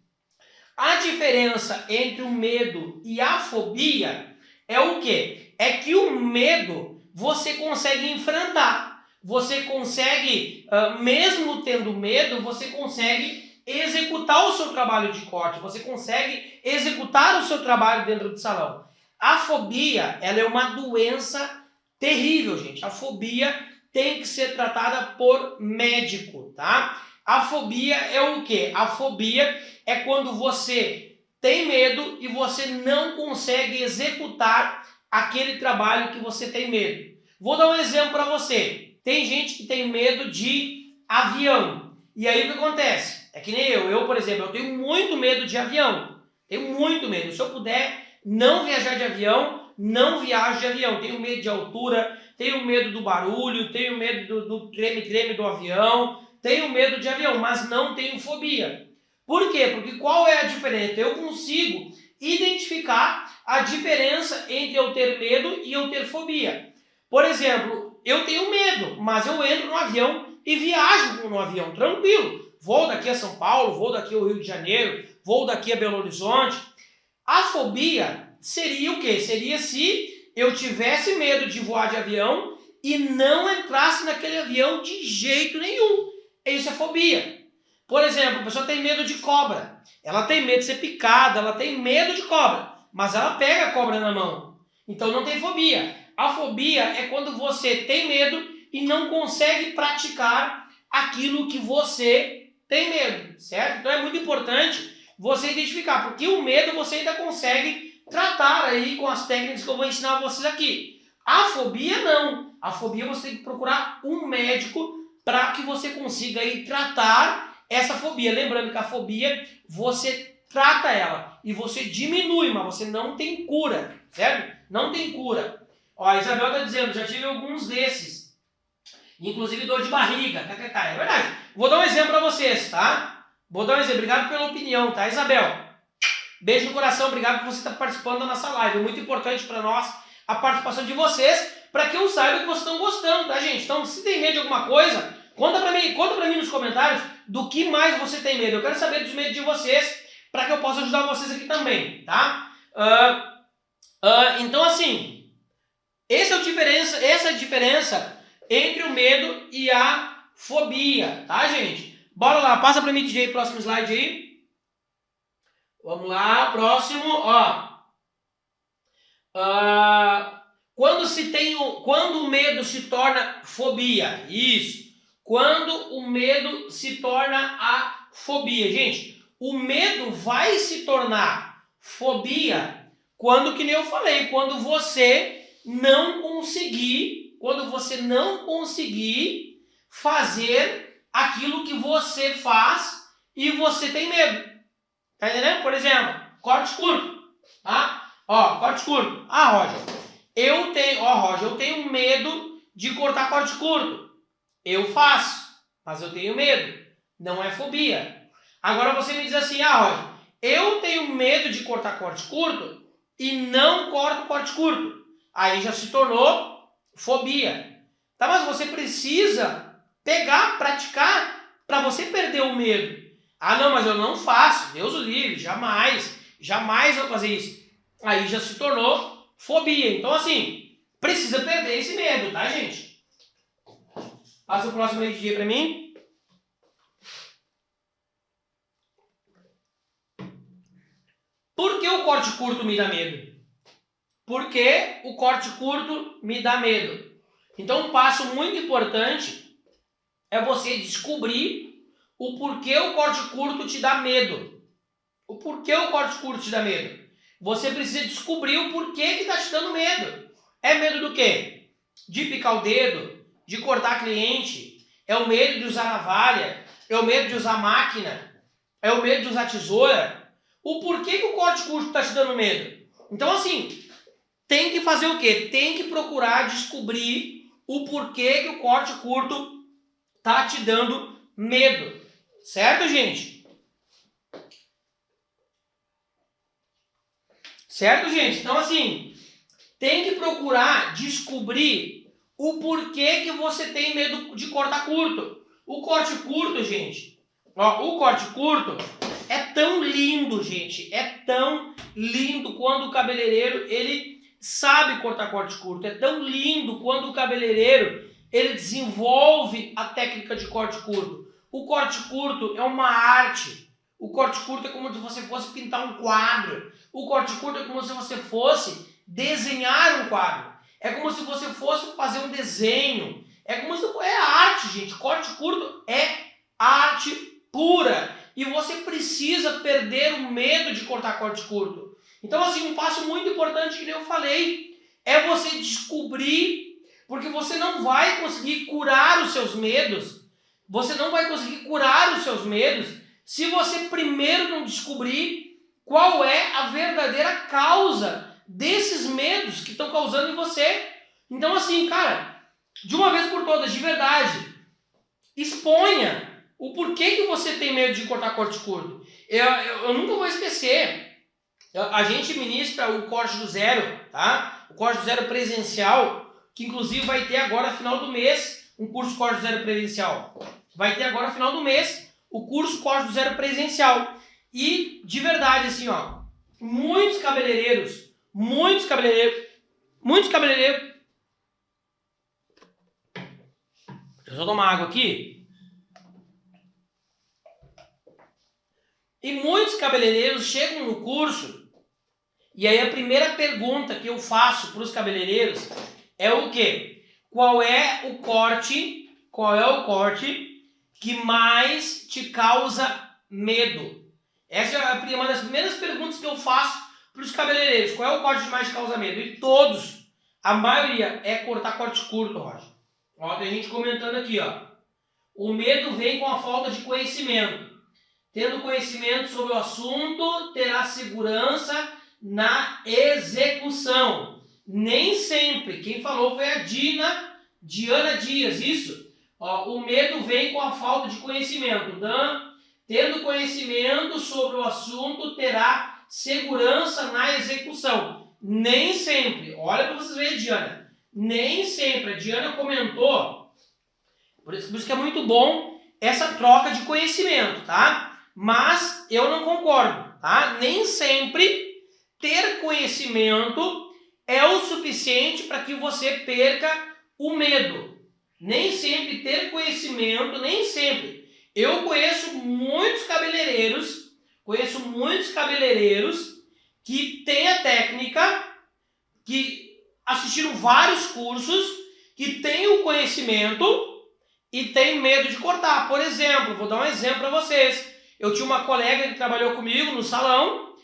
A: A diferença entre o medo e a fobia é o quê? É que o medo você consegue enfrentar, você consegue, mesmo tendo medo, você consegue executar o seu trabalho de corte, você consegue executar o seu trabalho dentro do salão. A fobia, ela é uma doença terrível, gente. A fobia tem que ser tratada por médico, tá? A fobia é o quê? A fobia é quando você tem medo e você não consegue executar aquele trabalho que você tem medo. Vou dar um exemplo para você. Tem gente que tem medo de avião. E aí o que acontece? É que nem eu, por exemplo, eu tenho muito medo de avião. Tenho muito medo. Se eu puder não viajar de avião, não viajo de avião. Tenho medo de altura, tenho medo do barulho, tenho medo do treme-treme do avião, tenho medo de avião, mas não tenho fobia. Por quê? Porque qual é a diferença? Eu consigo identificar a diferença entre eu ter medo e eu ter fobia. Por exemplo, eu tenho medo, mas eu entro no avião e viajo no avião tranquilo. Vou daqui a São Paulo, vou daqui ao Rio de Janeiro, vou daqui a Belo Horizonte. A fobia seria o quê? Seria se eu tivesse medo de voar de avião e não entrasse naquele avião de jeito nenhum. Isso é fobia. Por exemplo, a pessoa tem medo de cobra. Ela tem medo de ser picada, ela tem medo de cobra, mas ela pega a cobra na mão. Então não tem fobia. A fobia é quando você tem medo e não consegue praticar aquilo que você tem medo, certo? Então é muito importante você identificar, porque o medo você ainda consegue tratar aí com as técnicas que eu vou ensinar a vocês aqui. A fobia não. A fobia você tem que procurar um médico para que você consiga aí tratar essa fobia. Lembrando que a fobia você trata ela e você diminui, mas você não tem cura, certo? Não tem cura. Ó, a Isabel está dizendo, já tive alguns desses. Inclusive dor de barriga, é verdade. Vou dar um exemplo para vocês, tá? Vou dar um exemplo. Obrigado pela opinião, tá, Isabel? Beijo no coração, obrigado por você estar participando da nossa live. É muito importante para nós a participação de vocês, para que eu saiba que vocês estão gostando, tá, gente? Então, se tem medo de alguma coisa, conta pra mim nos comentários do que mais você tem medo. Eu quero saber dos medos de vocês, para que eu possa ajudar vocês aqui também, tá? Então, assim, essa é a diferença entre o medo e a fobia, tá, gente? Bora lá, passa pra mim, DJ, próximo slide aí. Vamos lá, próximo, ó. Quando o medo se torna fobia, isso. Quando o medo se torna a fobia, gente, o medo vai se tornar fobia quando, que nem eu falei, quando você não conseguir fazer aquilo que você faz e você tem medo. Tá entendendo? Por exemplo, corte curto, tá? Ó, corte curto. Roger, eu tenho medo de cortar corte curto. Eu faço, mas eu tenho medo. Não é fobia. Agora você me diz assim, Roger, eu tenho medo de cortar corte curto e não corto corte curto. Aí já se tornou fobia. Tá? Mas você precisa praticar para você perder o medo. Não, mas eu não faço. Deus o livre, jamais vou fazer isso. Aí já se tornou fobia. Então, assim, precisa perder esse medo, tá, gente? Passa o próximo aí de dia pra mim. Por que o corte curto me dá medo? Por que o corte curto me dá medo? Então, um passo muito importante é você descobrir o porquê o corte curto te dá medo. O porquê o corte curto te dá medo. Você precisa descobrir o porquê que está te dando medo. É medo do quê? De picar o dedo, de cortar cliente, é o medo de usar navalha, é o medo de usar máquina, é o medo de usar tesoura. O porquê que o corte curto está te dando medo? Então, assim, tem que fazer o quê? Tem que procurar descobrir o porquê que o corte curto está te dando medo. Certo, gente? Certo, gente? Então, assim, tem que procurar descobrir o porquê que você tem medo de cortar curto. O corte curto, gente, o corte curto é tão lindo, gente, é tão lindo quando o cabeleireiro, ele sabe cortar corte curto. É tão lindo quando o cabeleireiro, ele desenvolve a técnica de corte curto. O corte curto é uma arte. O corte curto é como se você fosse pintar um quadro. O corte curto é como se você fosse desenhar um quadro. É como se você fosse fazer um desenho. É arte, gente. Corte curto é arte pura. E você precisa perder o medo de cortar corte curto. Então, assim, um passo muito importante que eu falei é você descobrir, porque você não vai conseguir curar os seus medos. Você não vai conseguir curar os seus medos se você primeiro não descobrir qual é a verdadeira causa desses medos que estão causando em você. Então, assim, cara, de uma vez por todas, de verdade, exponha o porquê que você tem medo de cortar corte curto. Eu nunca vou esquecer. A gente ministra o corte do zero, tá? O corte do zero presencial, que inclusive vai ter agora, final do mês, um curso corte do zero presencial. Vai ter agora, final do mês, o curso corte do zero presencial. E, de verdade, assim, muitos cabeleireiros, deixa eu só tomar água aqui. E muitos cabeleireiros chegam no curso, e aí a primeira pergunta que eu faço para os cabeleireiros é o quê? Qual é o corte que mais te causa medo? Essa é uma das primeiras perguntas que eu faço para os cabeleireiros. Qual é o corte que mais te causa medo? E todos, a maioria, é cortar corte curto, Roger. Tem gente comentando aqui, O medo vem com a falta de conhecimento. Tendo conhecimento sobre o assunto, terá segurança na execução. Nem sempre. Quem falou foi a Diana Dias, isso? O medo vem com a falta de conhecimento. Dan Tendo conhecimento sobre o assunto, terá segurança na execução. Nem sempre. Olha para vocês verem, Diana. Nem sempre. A Diana comentou. Por isso que é muito bom essa troca de conhecimento, tá? Mas eu não concordo, tá? Nem sempre ter conhecimento é o suficiente para que você perca o medo. Nem sempre ter conhecimento, nem sempre. Eu conheço muitos cabeleireiros que têm a técnica, que assistiram vários cursos, que têm o conhecimento e têm medo de cortar. Por exemplo, vou dar um exemplo para vocês. Eu tinha uma colega que trabalhou comigo no salão.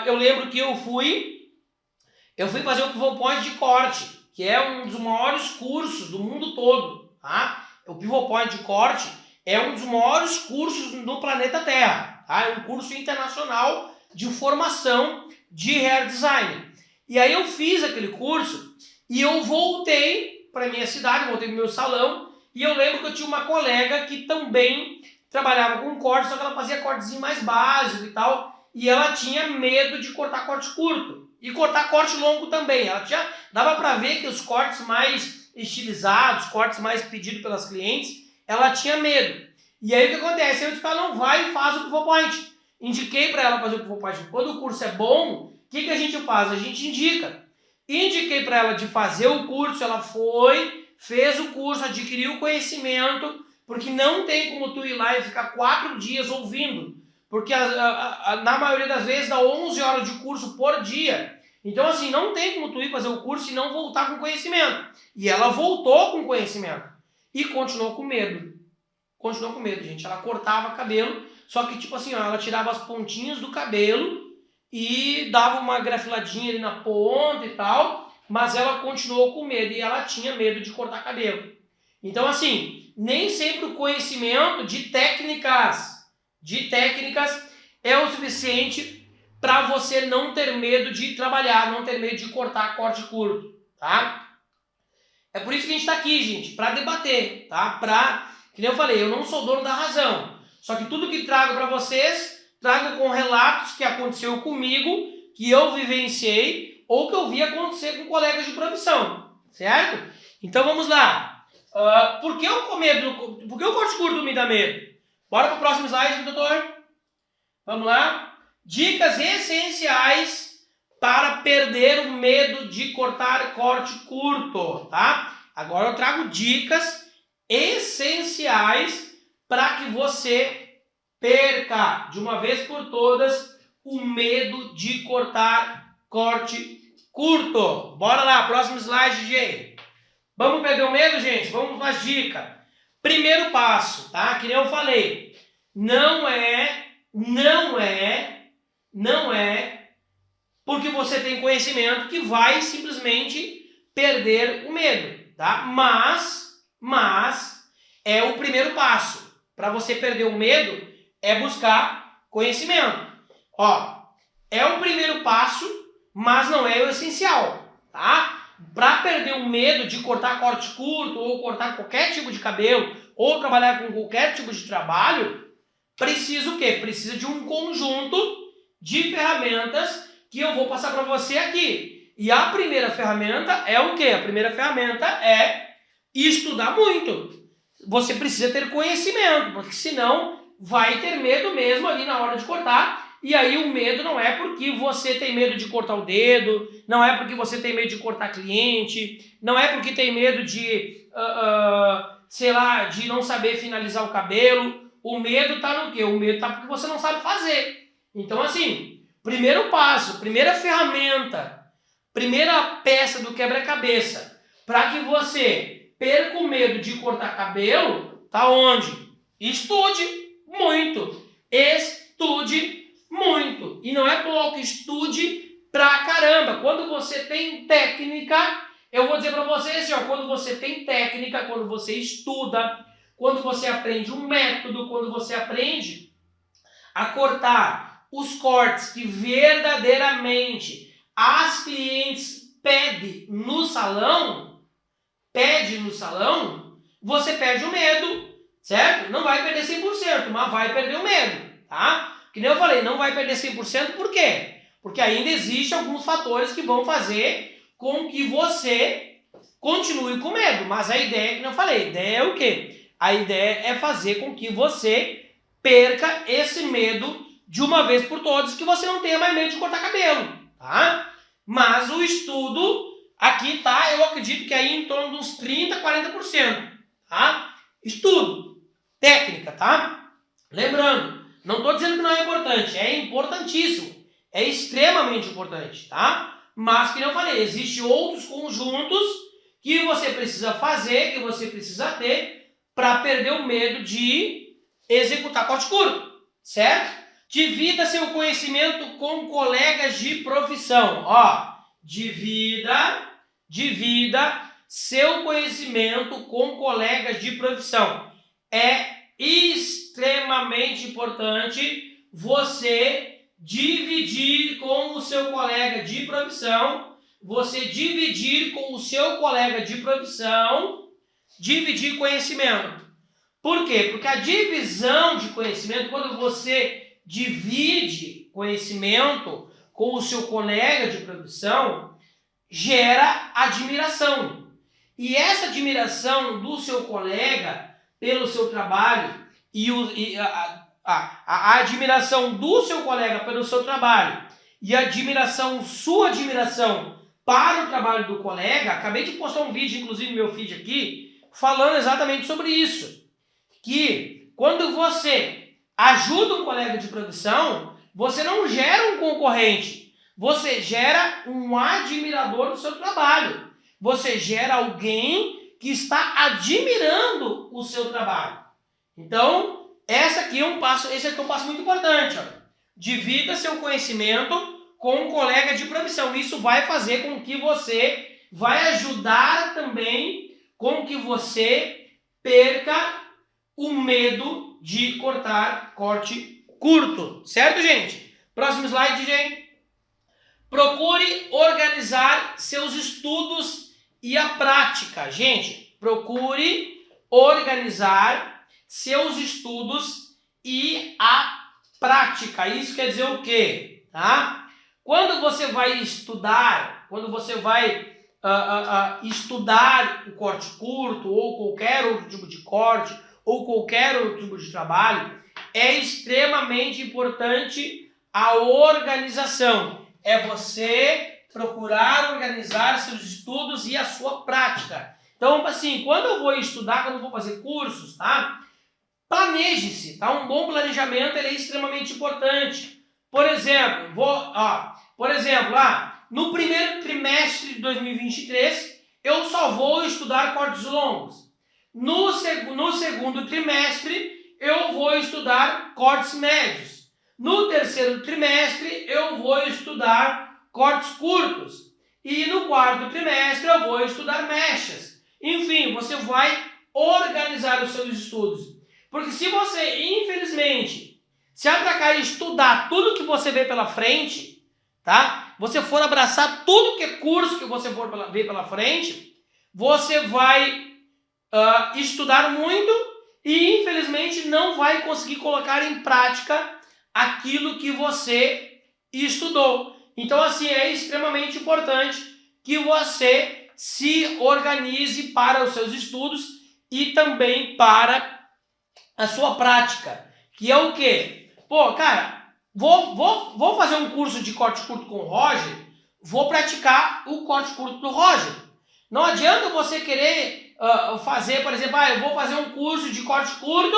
A: Eu lembro que eu fui fazer o Pivot Point de corte, que é um dos maiores cursos do mundo todo, tá? O Pivot Point de corte é um dos maiores cursos no planeta Terra, tá? É um curso internacional de formação de hair design. E aí eu fiz aquele curso e eu voltei para minha cidade, voltei para o meu salão, e eu lembro que eu tinha uma colega que também trabalhava com corte, só que ela fazia cortezinho mais básico e tal, e ela tinha medo de cortar corte curto. E cortar corte longo também. Dava para ver que os cortes mais estilizados, cortes mais pedidos pelas clientes, ela tinha medo. E aí o que acontece? Eu disse para ela, não vai e faz o Pivot Point. Indiquei para ela fazer o Pivot Point. Quando o curso é bom, o que a gente faz? A gente indica. Indiquei para ela de fazer o curso, ela foi, fez o curso, adquiriu o conhecimento, porque não tem como tu ir lá e ficar 4 dias ouvindo. Porque na maioria das vezes dá 11 horas de curso por dia. Então assim, não tem como tu ir fazer o curso e não voltar com conhecimento. E ela voltou com conhecimento. E continuou com medo. Continuou com medo, gente. Ela cortava cabelo, só que tipo assim, ó, ela tirava as pontinhas do cabelo e dava uma grafiladinha ali na ponta e tal, mas ela continuou com medo e ela tinha medo de cortar cabelo. Então assim, nem sempre o conhecimento de técnicas é o suficiente para você não ter medo de trabalhar, não ter medo de cortar corte curto, tá? É por isso que a gente está aqui, gente, para debater, tá? Que nem eu falei, eu não sou dono da razão, só que tudo que trago para vocês, trago com relatos que aconteceu comigo, que eu vivenciei, ou que eu vi acontecer com colegas de profissão, certo? Então vamos lá. Por que o corte curto me dá medo? Bora para o próximo slide, doutor. Vamos lá. Dicas essenciais para perder o medo de cortar corte curto, tá? Agora eu trago dicas essenciais para que você perca de uma vez por todas o medo de cortar corte curto. Bora lá, próximo slide, gente. Vamos perder o medo, gente? Vamos para as dicas. Primeiro passo, tá? Que nem eu falei, não é porque você tem conhecimento que vai simplesmente perder o medo, tá? Mas é o primeiro passo. Para você perder o medo é buscar conhecimento. Ó, é o primeiro passo, mas não é o essencial, tá? Para perder o medo de cortar corte curto ou cortar qualquer tipo de cabelo ou trabalhar com qualquer tipo de trabalho, precisa o quê? Precisa de um conjunto de ferramentas que eu vou passar para você aqui. E a primeira ferramenta é o quê? A primeira ferramenta é estudar muito. Você precisa ter conhecimento, porque senão vai ter medo mesmo ali na hora de cortar. E aí o medo não é porque você tem medo de cortar o dedo, não é porque você tem medo de cortar cliente, não é porque tem medo de, sei lá, de não saber finalizar o cabelo. O medo está no quê? O medo está porque você não sabe fazer. Então assim, primeiro passo, primeira ferramenta, primeira peça do quebra-cabeça para que você perca o medo de cortar cabelo, tá onde? Estude muito. Estude muito. E não é pouco, estude pra caramba. Quando você tem técnica, eu vou dizer pra vocês, ó, quando você tem técnica, quando você estuda, quando você aprende um método, quando você aprende a cortar os cortes que verdadeiramente as clientes pedem no salão, você perde o medo, certo? Não vai perder 100%, mas vai perder o medo, tá? Que nem eu falei, não vai perder 100%, por quê? Porque ainda existem alguns fatores que vão fazer com que você continue com medo, mas a ideia, que eu falei, a ideia é o quê? A ideia é fazer com que você perca esse medo de uma vez por todas, que você não tenha mais medo de cortar cabelo, tá? Mas o estudo aqui tá, eu acredito que aí em torno de uns 30, 40%, tá? Estudo, técnica, tá? Lembrando, não estou dizendo que não é importante, é importantíssimo, é extremamente importante, tá? Mas, como eu falei, existem outros conjuntos que você precisa fazer, que você precisa ter para perder o medo de executar corte curto, certo? Divida seu conhecimento com colegas de profissão. Ó, divida seu conhecimento com colegas de profissão. É extremamente importante você dividir com o seu colega de profissão, dividir conhecimento. Por quê? Porque a divisão de conhecimento, quando você divide conhecimento com o seu colega de profissão, gera admiração. E essa admiração do seu colega pelo seu trabalho a admiração do seu colega pelo seu trabalho e sua admiração para o trabalho do colega, acabei de postar um vídeo, inclusive no meu feed aqui, falando exatamente sobre isso. Que quando você ajuda um colega de profissão, você não gera um concorrente, você gera um admirador do seu trabalho. Você gera alguém que está admirando o seu trabalho. Então, esse aqui é um passo muito importante. Ó. Divida seu conhecimento com um colega de profissão. Isso vai fazer com que você, vai ajudar também com que você perca o medo de cortar corte curto. Certo, gente? Próximo slide, gente. Procure organizar seus estudos e a prática. Gente, procure organizar seus estudos e a prática. Isso quer dizer o quê? Tá? Quando você vai estudar, estudar o corte curto ou qualquer outro tipo de corte ou qualquer outro tipo de trabalho, é extremamente importante a organização. É você procurar organizar seus estudos e a sua prática. Então, assim, quando eu vou estudar, quando eu vou fazer cursos, tá? Planeje-se, tá? Um bom planejamento ele é extremamente importante. Por exemplo, no primeiro trimestre de 2023, eu só vou estudar cortes longos. No segundo trimestre, eu vou estudar cortes médios. No terceiro trimestre, eu vou estudar cortes curtos. E no quarto trimestre, eu vou estudar mechas. Enfim, você vai organizar os seus estudos. Porque se você, infelizmente, se atracar e estudar tudo que você vê pela frente, tá? Você for abraçar tudo que é curso que você for ver pela frente, você vai estudar muito e, infelizmente, não vai conseguir colocar em prática aquilo que você estudou. Então, assim, é extremamente importante que você se organize para os seus estudos e também para a sua prática. Que é o quê? Pô, cara, vou fazer um curso de corte curto com o Roger, vou praticar o corte curto do Roger. Não adianta você querer fazer, por exemplo, eu vou fazer um curso de corte curto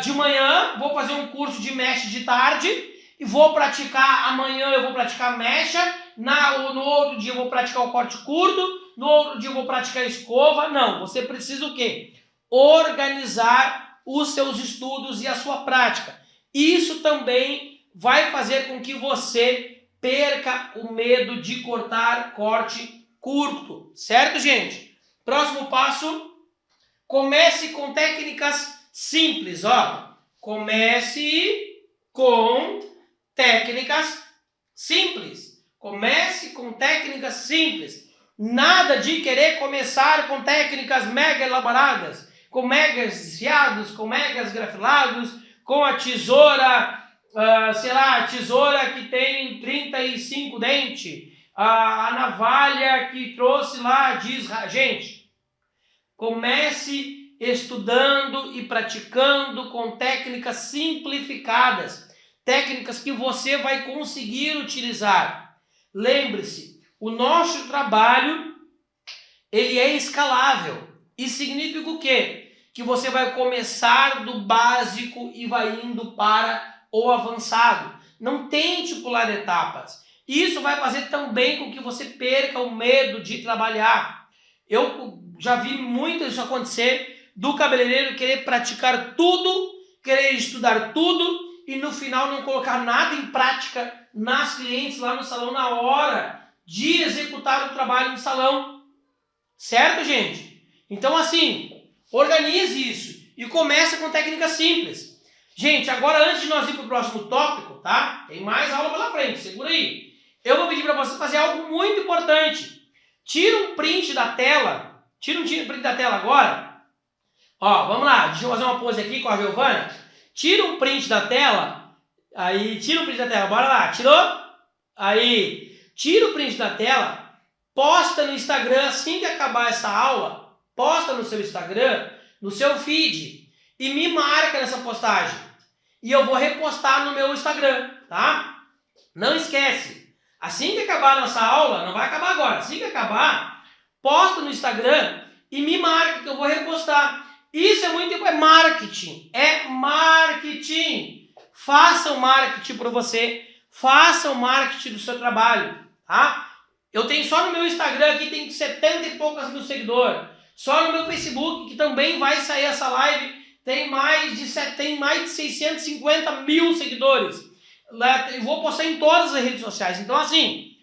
A: de manhã, vou fazer um curso de mecha de tarde e vou praticar, amanhã eu vou praticar mecha, no outro dia eu vou praticar o corte curto, no outro dia eu vou praticar a escova. Não, você precisa o quê? Organizar os seus estudos e a sua prática. Isso também vai fazer com que você perca o medo de cortar corte curto, certo, gente? Próximo passo, comece com técnicas simples, ó. Comece com técnicas simples. Comece com técnicas simples. Nada de querer começar com técnicas mega elaboradas. com megas desfiados, com megas grafilados, com a tesoura, a tesoura que tem 35 dentes, a navalha que trouxe lá de Israel. Gente, comece estudando e praticando com técnicas simplificadas, técnicas que você vai conseguir utilizar. Lembre-se, o nosso trabalho, ele é escalável. Isso significa o quê? Que você vai começar do básico e vai indo para o avançado. Não tente pular etapas. Isso vai fazer também com que você perca o medo de trabalhar. Eu já vi muito isso acontecer, do cabeleireiro querer praticar tudo, querer estudar tudo e no final não colocar nada em prática nas clientes lá no salão na hora de executar o trabalho no salão. Certo, gente? Então, assim, organize isso e começa com técnicas simples. Gente, agora antes de nós ir para o próximo tópico, tá? Tem mais aula pela frente, segura aí. Eu vou pedir para você fazer algo muito importante. Tira um print da tela. Tira um print da tela agora. Ó, vamos lá. Deixa eu fazer uma pose aqui com a Giovana. Tira um print da tela. Aí, tira um print da tela. Bora lá. Tirou? Aí, tira o print da tela. Posta no Instagram assim que acabar essa aula. Posta no seu Instagram, no seu feed. E me marca nessa postagem. E eu vou repostar no meu Instagram, tá? Não esquece. Assim que acabar a nossa aula, não vai acabar agora. Assim que acabar, posta no Instagram e me marca que eu vou repostar. Isso é muito importante. É marketing. É marketing. Faça o marketing para você. Faça o marketing do seu trabalho, tá? Eu tenho só no meu Instagram aqui, tem 70 e poucas mil seguidores. Só no meu Facebook, que também vai sair essa live, tem mais de 650 mil seguidores. Eu vou postar em todas as redes sociais. Então, assim,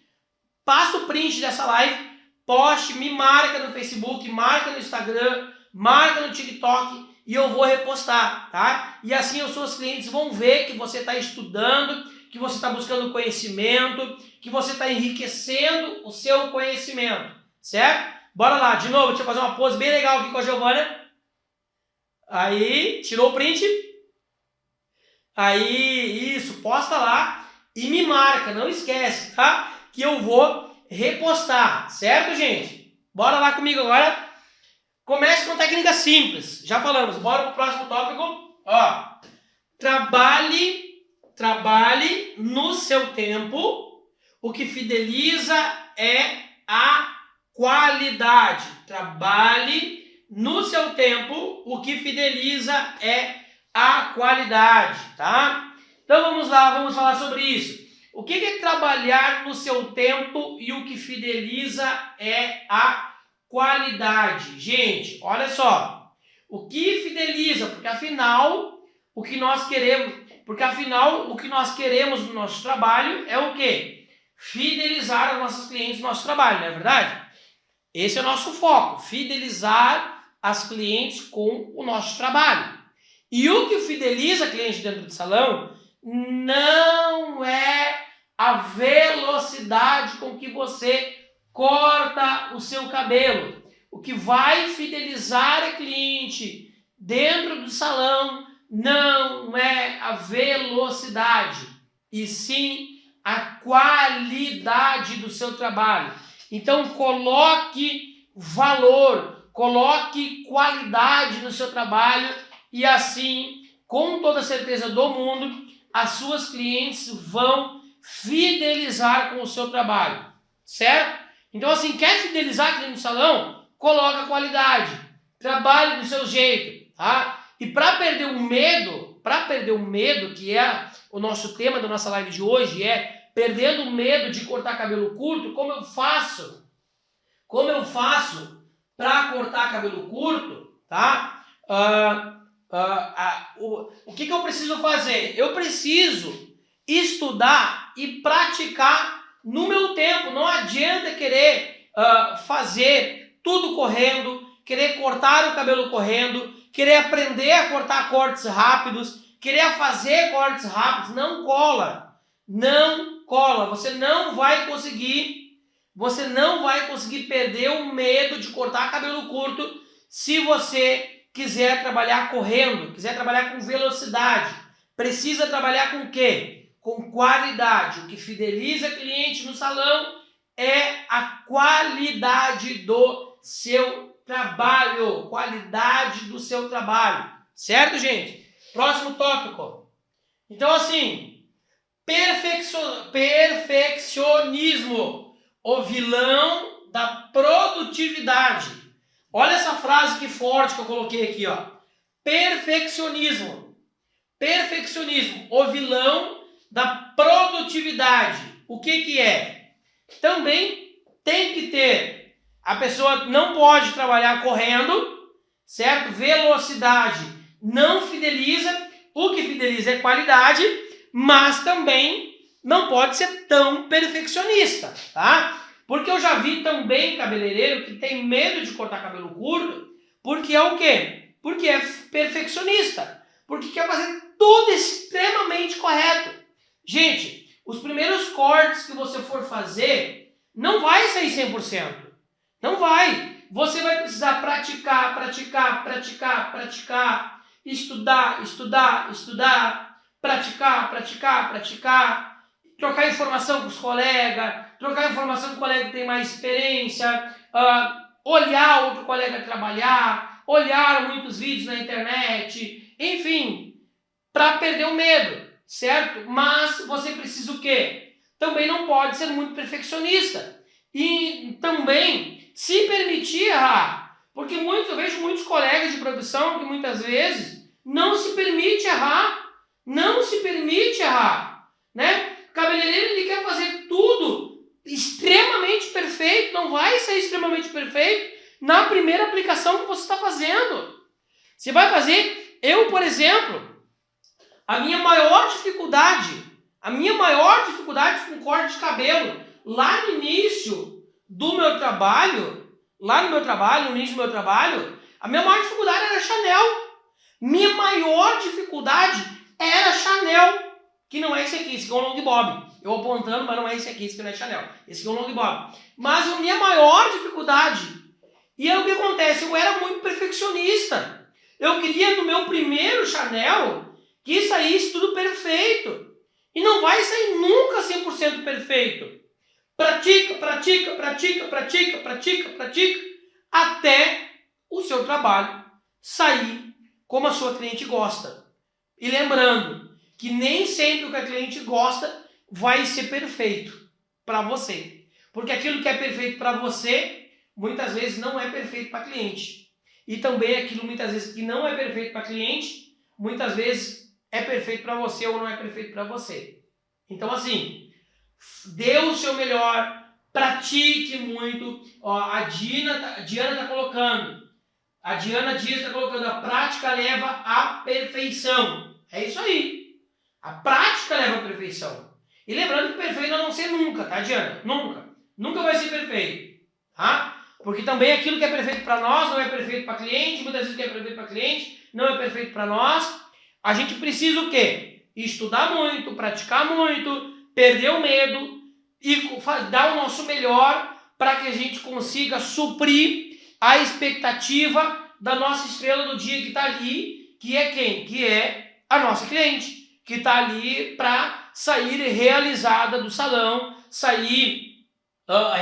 A: passa o print dessa live, poste, me marca no Facebook, marca no Instagram, marca no TikTok e eu vou repostar, tá? E assim os seus clientes vão ver que você está estudando, que você está buscando conhecimento, que você está enriquecendo o seu conhecimento, certo? Bora lá, de novo, deixa eu fazer uma pose bem legal aqui com a Giovana. Aí, tirou o print. Aí, isso, posta lá e me marca, não esquece, tá? Que eu vou repostar, certo, gente? Bora lá comigo agora. Comece com técnica simples, já falamos. Bora pro próximo tópico. Ó, trabalhe no seu tempo. O que fideliza é a qualidade. Trabalhe no seu tempo. O que fideliza é a qualidade, tá? Então vamos lá, vamos falar sobre isso. O que é trabalhar no seu tempo e o que fideliza é a qualidade? Gente, olha só. O que fideliza? Porque afinal o que nós queremos no nosso trabalho é o quê? Fidelizar os nossos clientes no nosso trabalho, não é verdade? Esse é o nosso foco, fidelizar as clientes com o nosso trabalho. E o que fideliza cliente dentro do salão não é a velocidade com que você corta o seu cabelo. O que vai fidelizar a cliente dentro do salão não é a velocidade, e sim a qualidade do seu trabalho. Então coloque valor, coloque qualidade no seu trabalho e assim, com toda a certeza do mundo, as suas clientes vão fidelizar com o seu trabalho, certo? Então assim, quer fidelizar cliente no salão? Coloca qualidade, trabalhe do seu jeito, tá? E para perder o medo, que é o nosso tema da nossa live de hoje, é perdendo o medo de cortar cabelo curto, como eu faço para cortar cabelo curto, tá? O que eu preciso fazer? Eu preciso estudar e praticar no meu tempo. Não adianta querer fazer tudo correndo, querer cortar o cabelo correndo, querer aprender a cortar cortes rápidos, querer fazer cortes rápidos. Não cola. Não cola. Você não vai conseguir perder o medo de cortar cabelo curto se você quiser trabalhar correndo, quiser trabalhar com velocidade, precisa trabalhar com o quê? Com qualidade. O que fideliza cliente no salão é a qualidade do seu trabalho. Qualidade do seu trabalho. Certo, gente? Próximo tópico. Então, assim, perfeccionismo, o vilão da produtividade. Olha essa frase que forte que eu coloquei aqui, ó. Perfeccionismo. Perfeccionismo, o vilão da produtividade. O que é? Também tem que ter. A pessoa não pode trabalhar correndo, certo? Velocidade não fideliza. O que fideliza é qualidade, mas também não pode ser tão perfeccionista, tá? Porque eu já vi também cabeleireiro que tem medo de cortar cabelo curto, porque é o quê? Porque é perfeccionista, porque quer fazer tudo extremamente correto. Gente, os primeiros cortes que você for fazer, não vai sair 100%. Não vai. Você vai precisar praticar, estudar, praticar, trocar informação com os colegas, trocar informação com o colega que tem mais experiência, olhar outro colega trabalhar, olhar muitos vídeos na internet, enfim, para perder o medo, certo? Mas você precisa o quê? Também não pode ser muito perfeccionista e também se permitir errar, porque eu vejo muitos colegas de profissão que muitas vezes não se permite errar, né? O cabeleireiro, ele quer fazer tudo extremamente perfeito, não vai ser extremamente perfeito na primeira aplicação que você está fazendo. Você vai fazer, eu, por exemplo, a minha maior dificuldade com corte de cabelo, lá no início do meu trabalho, no início do meu trabalho, a minha maior dificuldade era Chanel. Minha maior dificuldade era Chanel, que não é esse aqui é um long bob. Eu apontando, mas não é esse aqui não é Chanel. Esse aqui é um long bob. Mas a minha maior dificuldade, e aí o que acontece? Eu era muito perfeccionista. Eu queria no meu primeiro Chanel que saísse tudo perfeito. E não vai sair nunca 100% perfeito. Pratica, até o seu trabalho sair como a sua cliente gosta. E lembrando que nem sempre o que a cliente gosta vai ser perfeito para você. Porque aquilo que é perfeito para você, muitas vezes não é perfeito para a cliente. E também aquilo muitas vezes que não é perfeito para a cliente, muitas vezes é perfeito para você ou não é perfeito para você. Então assim, dê o seu melhor, pratique muito. Ó, a Diana está colocando. A Diana Dias está colocando, a prática leva à perfeição. É isso aí. A prática leva à perfeição. E lembrando que perfeito não ser nunca, tá, Diana? Nunca. Nunca vai ser perfeito, tá? Porque também aquilo que é perfeito para nós não é perfeito para cliente, muitas vezes o que é perfeito para cliente não é perfeito para nós. A gente precisa o quê? Estudar muito, praticar muito, perder o medo e dar o nosso melhor para que a gente consiga suprir a expectativa da nossa estrela do dia que está ali, que é quem? Que é a nossa cliente, que está ali para sair realizada do salão, sair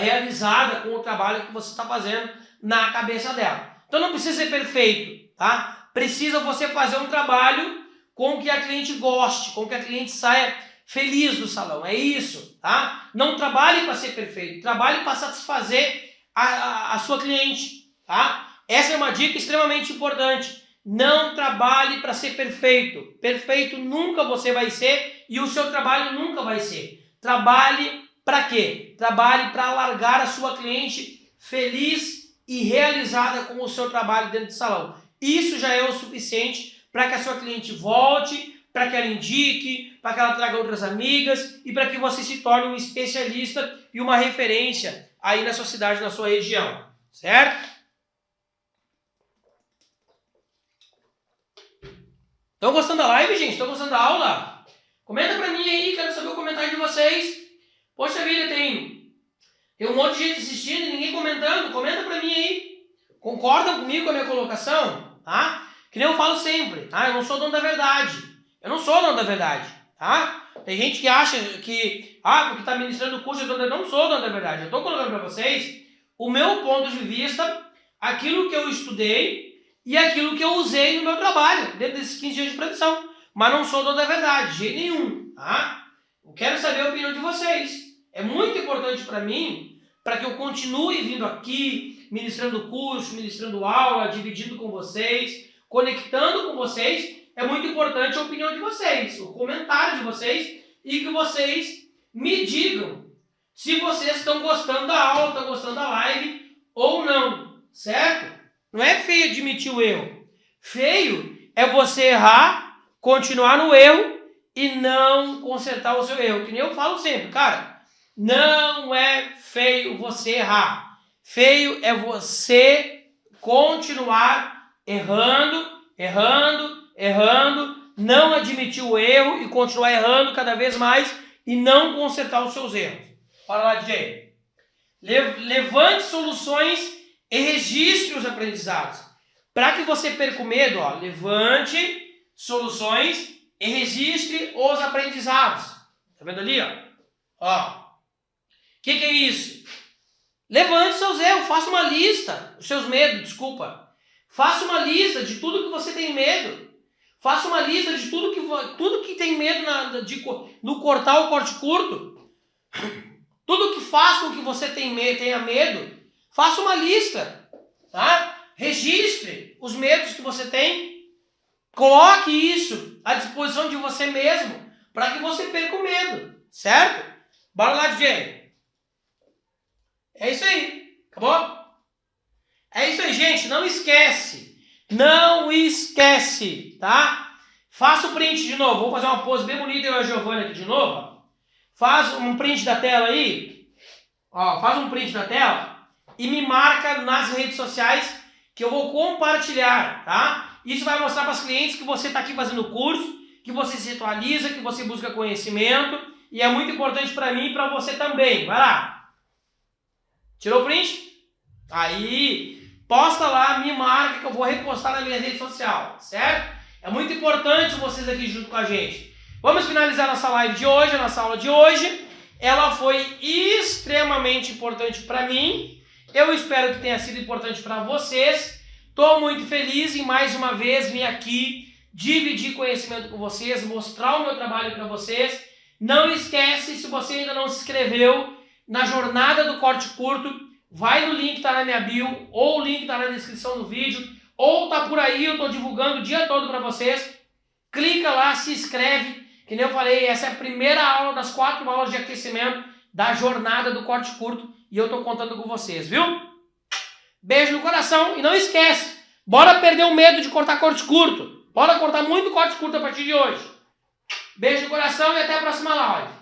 A: realizada com o trabalho que você está fazendo na cabeça dela. Então não precisa ser perfeito, tá? Precisa você fazer um trabalho com que a cliente goste, com que a cliente saia feliz do salão, é isso, tá? Não trabalhe para ser perfeito, trabalhe para satisfazer a sua cliente, tá? Essa é uma dica extremamente importante. Não trabalhe para ser perfeito. Perfeito nunca você vai ser e o seu trabalho nunca vai ser. Trabalhe para quê? Trabalhe para largar a sua cliente feliz e realizada com o seu trabalho dentro do salão. Isso já é o suficiente para que a sua cliente volte, para que ela indique, para que ela traga outras amigas e para que você se torne um especialista e uma referência aí na sua cidade, na sua região, certo? Estão gostando da live, gente? Estão gostando da aula? Comenta pra mim aí, quero saber o comentário de vocês. Poxa vida, tem um monte de gente assistindo e ninguém comentando. Comenta pra mim aí. Concordam comigo com a minha colocação? tá? Que nem eu falo sempre, tá? Eu não sou dono da verdade. Eu não sou dono da verdade, tá? Tem gente que acha que, porque tá ministrando o curso, eu não sou dono da verdade. Eu tô colocando para vocês o meu ponto de vista, aquilo que eu estudei e aquilo que eu usei no meu trabalho, dentro desses 15 dias de produção. Mas não sou dono da verdade, de jeito nenhum, tá? Eu quero saber a opinião de vocês. É muito importante para mim, para que eu continue vindo aqui, ministrando curso, ministrando aula, dividindo com vocês, conectando com vocês. É muito importante a opinião de vocês, o comentário de vocês e que vocês me digam se vocês estão gostando da aula, estão gostando da live ou não, certo? Não é feio admitir o erro. Feio é você errar, continuar no erro e não consertar o seu erro. Que nem eu falo sempre, cara, não é feio você errar. Feio é você continuar errando, não admitir o erro e continuar errando cada vez mais e não consertar os seus erros. Bora lá, DJ. Levante soluções e registre os aprendizados. Para que você perca o medo, levante soluções e registre os aprendizados. Tá vendo ali, ó? O que é isso? Levante seus erros, faça uma lista, os seus medos, desculpa. Faça uma lista de tudo que você tem medo. Faça uma lista de tudo que tem medo no cortar o corte curto. Tudo que faz com que você tenha medo. Faça uma lista, tá? Registre os medos que você tem. Coloque isso à disposição de você mesmo para que você perca o medo, certo? Bora lá, DJ. É isso aí. Acabou? É isso aí, gente. Não esquece. Não esquece, tá? Faça o print de novo. Vou fazer uma pose bem bonita eu e a Giovana aqui de novo. Faz um print da tela aí. Faz um print da tela e me marca nas redes sociais que eu vou compartilhar, tá? Isso vai mostrar para os clientes que você está aqui fazendo o curso, que você se atualiza, que você busca conhecimento e é muito importante para mim e para você também. Vai lá. Tirou o print? Aí, posta lá, me marca que eu vou repostar na minha rede social, certo? É muito importante vocês aqui junto com a gente. Vamos finalizar nossa live de hoje, a nossa aula de hoje. Ela foi extremamente importante para mim. Eu espero que tenha sido importante para vocês. Estou muito feliz em mais uma vez vir aqui dividir conhecimento com vocês, mostrar o meu trabalho para vocês. Não esquece, se você ainda não se inscreveu na Jornada do Corte Curto, vai no link que está na minha bio, ou o link está na descrição do vídeo, ou está por aí, eu estou divulgando o dia todo para vocês. Clica lá, se inscreve, que nem eu falei, essa é a primeira aula das 4 aulas de aquecimento da Jornada do Corte Curto, e eu estou contando com vocês, viu? Beijo no coração, e não esquece, bora perder o medo de cortar corte curto, bora cortar muito corte curto a partir de hoje. Beijo no coração e até a próxima live.